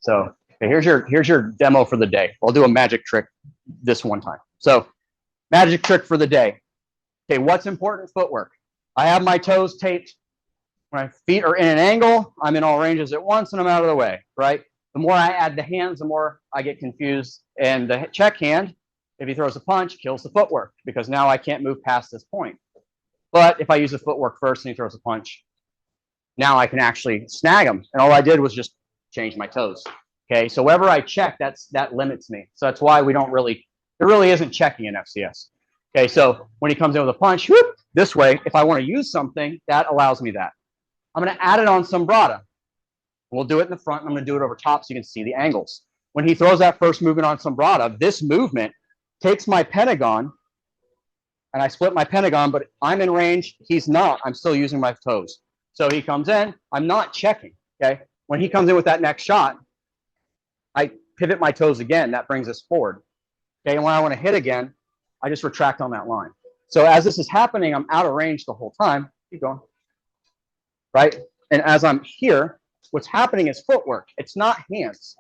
So okay, here's your demo for the day. I'll do a magic trick this one time. So magic trick for the day. Okay, what's important? Footwork. I have my toes taped. My feet are in an angle. I'm in all ranges at once, and I'm out of the way, right? The more I add the hands, the more I get confused. And the check hand, if he throws a punch, kills the footwork because now I can't move past this point. But if I use the footwork first and he throws a punch, now I can actually snag him. And all I did was just change my toes. Okay, so wherever I check, that limits me. So that's why there really isn't checking in FCS. Okay, so when he comes in with a punch, whoop, this way, if I want to use something, that allows me that. I'm going to add it on sombrata. We'll do it in the front, and I'm going to do it over top so you can see the angles. When he throws that first movement on sombrata, this movement takes my pentagon, and I split my pentagon, but I'm in range. He's not. I'm still using my toes. So he comes in. I'm not checking. Okay. When he comes in with that next shot, I pivot my toes again. That brings us forward. Okay. And when I want to hit again, I just retract on that line. So as this is happening, I'm out of range the whole time. Keep going. Right. And as I'm here, what's happening is footwork. It's not hands.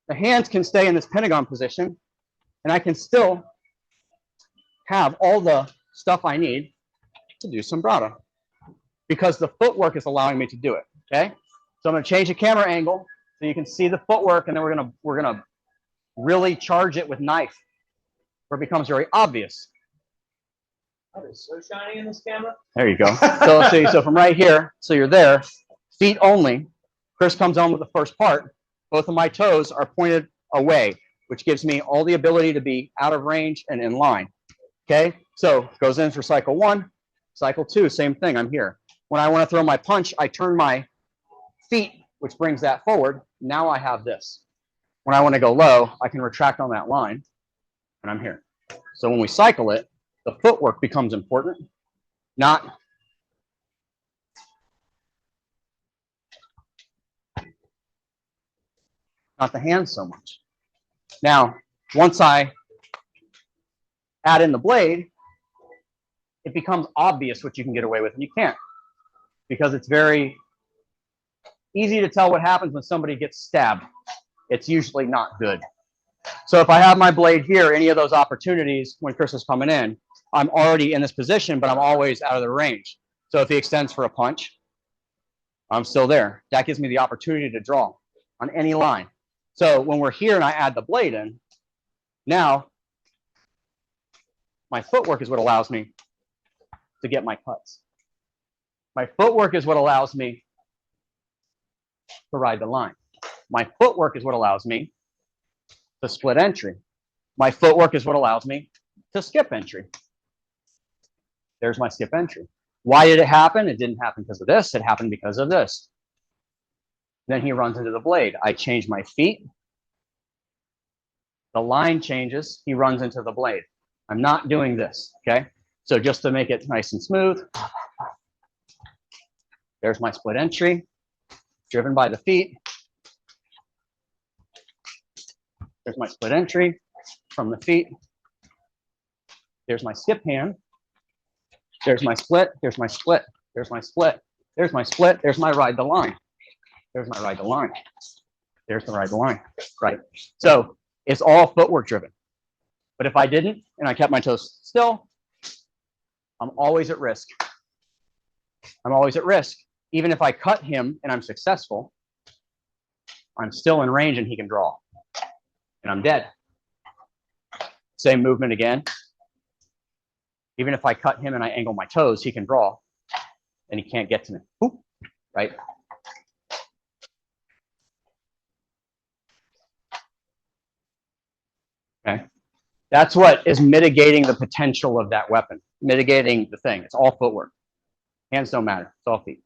The hands can stay in this pentagon position, and I can still have all the stuff I need to do sombrata because the footwork is allowing me to do it. Okay, so I'm going to change the camera angle so you can see the footwork, and then we're gonna really charge it with knife where it becomes very obvious. Oh, it's so shiny in this camera. There you go. So let's see. So from right here, so you're there, feet only. Chris comes on with the first part. Both of my toes are pointed away, which gives me all the ability to be out of range and in line. Okay, so goes in for cycle 1, cycle 2, same thing. I'm here. When I want to throw my punch, I turn my feet, which brings that forward. Now I have this. When I want to go low, I can retract on that line, and I'm here. So when we cycle it, the footwork becomes important, not the hands so much. Now, once I add in the blade, it becomes obvious what you can get away with and you can't, because it's very easy to tell what happens when somebody gets stabbed. It's usually not good. So if I have my blade here, any of those opportunities when Chris is coming in, I'm already in this position, but I'm always out of the range. So if he extends for a punch, I'm still there. That gives me the opportunity to draw on any line. So when we're here and I add the blade in, now my footwork is what allows me to get my cuts. My footwork is what allows me to ride the line. My footwork is what allows me to split entry. My footwork is what allows me to skip entry. There's my skip entry. Why did it happen? It didn't happen because of this. It happened because of this. Then he runs into the blade. I change my feet. The line changes. He runs into the blade. I'm not doing this, okay? So just to make it nice and smooth, there's my split entry, driven by the feet. There's my split entry from the feet. There's my skip hand. There's my split. There's my split. There's my split. There's my split. There's my ride the line. There's my ride the line. There's the ride the line, right? So it's all footwork driven. But if I didn't and I kept my toes still, I'm always at risk. I'm always at risk. Even if I cut him and I'm successful, I'm still in range and he can draw. And I'm dead. Same movement again. Even if I cut him and I angle my toes, he can draw and he can't get to me. Boop, right? Okay. That's what is mitigating the potential of that weapon, mitigating the thing. It's all footwork. Hands don't matter. It's all feet.